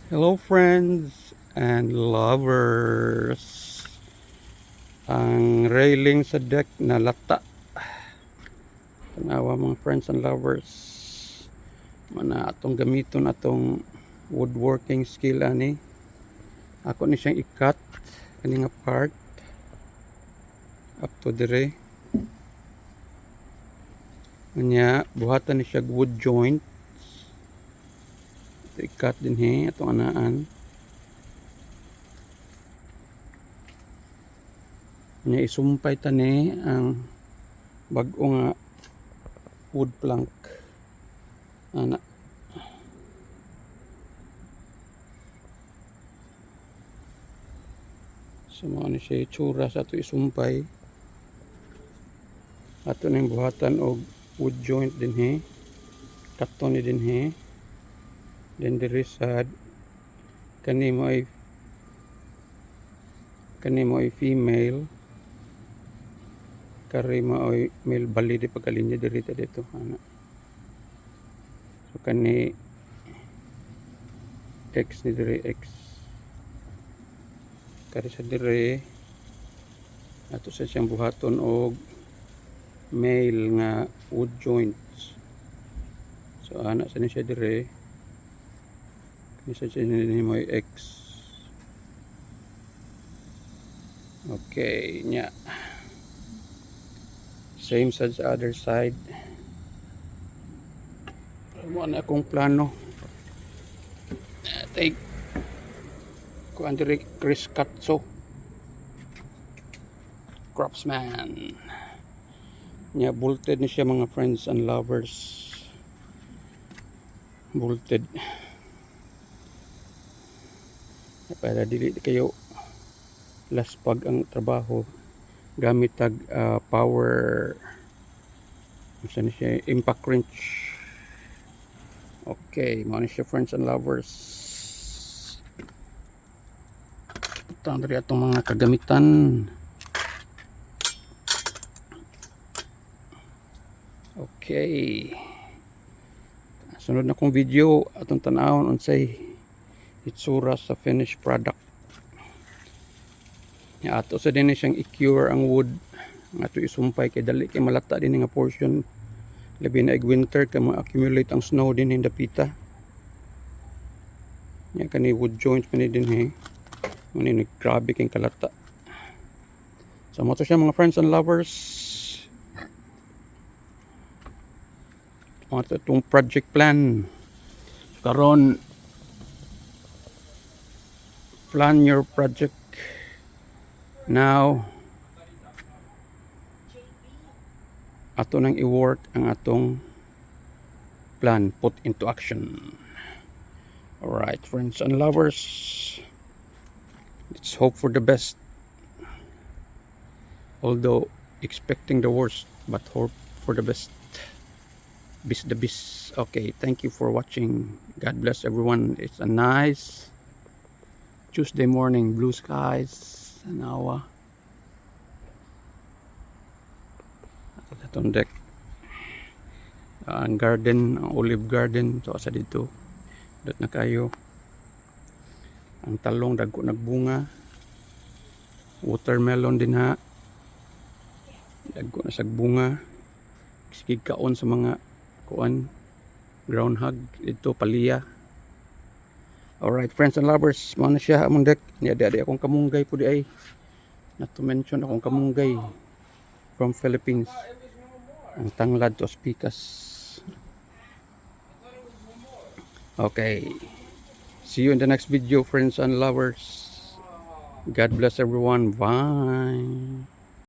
Hello friends and lovers. Ang railing sa deck na lata. Tanawa mga friends and lovers. Mana atong gamiton atong woodworking skill ani. Ako ni siyang ikat kani nga part up to dire. Nya buhatan ni siya wood joint. Ikat din he atong anaan. Nya isumpay tani ang bag-o nga wood plank ana. So mao ni siya itsura sa ato isumpay. Ato ning buhatan og wood joint din he. Katon ni din he. Then diri sad kani mo ay female, kari mo ay male, bali di pagkalinya diri ta dito ana. So kani X ni diri X, kari sa diri ato sa siyang buhaton og male nga wood joints. So ana sa ni siya diri, isa siya ni mo ay X. Okay nya same sa other side. Mo na akong plano. Take ko Andre Chris Katso craftsman. Nya bolted ni siya mga friends and lovers. Bolted. Para dili kayo laspag ang trabaho gamit tag power isa ni siya impact wrench. Okay mao ni siya friends and lovers. Ito dari atong mga kagamitan. Okay, sunod na kong video atong tanawon unsay itsura sa finished product. Ya ato sa din siyang i-cure ang wood nga ato isumpay kay dali kay malata din nga portion, labi na winter kay ma-accumulate ang snow din in dapita. Ya kani wood joints man din he. Muni grabe kay kalata. So mo to siya mga friends and lovers. Mo to itong project plan. Karon plan your project now. Ato nang i-work ang atong plan, put into action. Alright friends and lovers, let's hope for the best, although expecting the worst, but hope for the best. Bis the bis. Okay, thank you for watching. God bless everyone. It's a nice Tuesday morning, blue skies, Anawa. Atong deck. Ang garden, ang olive garden, so asa dito. Dot na kayo. Ang talong dagko nagbunga. Watermelon din ha. Dagko na sagbunga. Sige kaon sa mga kuan, groundhog ito palya. Alright friends and lovers, mao na siya among deck. Ni adi akong kamunggay po di ay. Not to mention akong kamunggay from Philippines. Ang tanglad to spikas. Okay. See you in the next video friends and lovers. God bless everyone. Bye.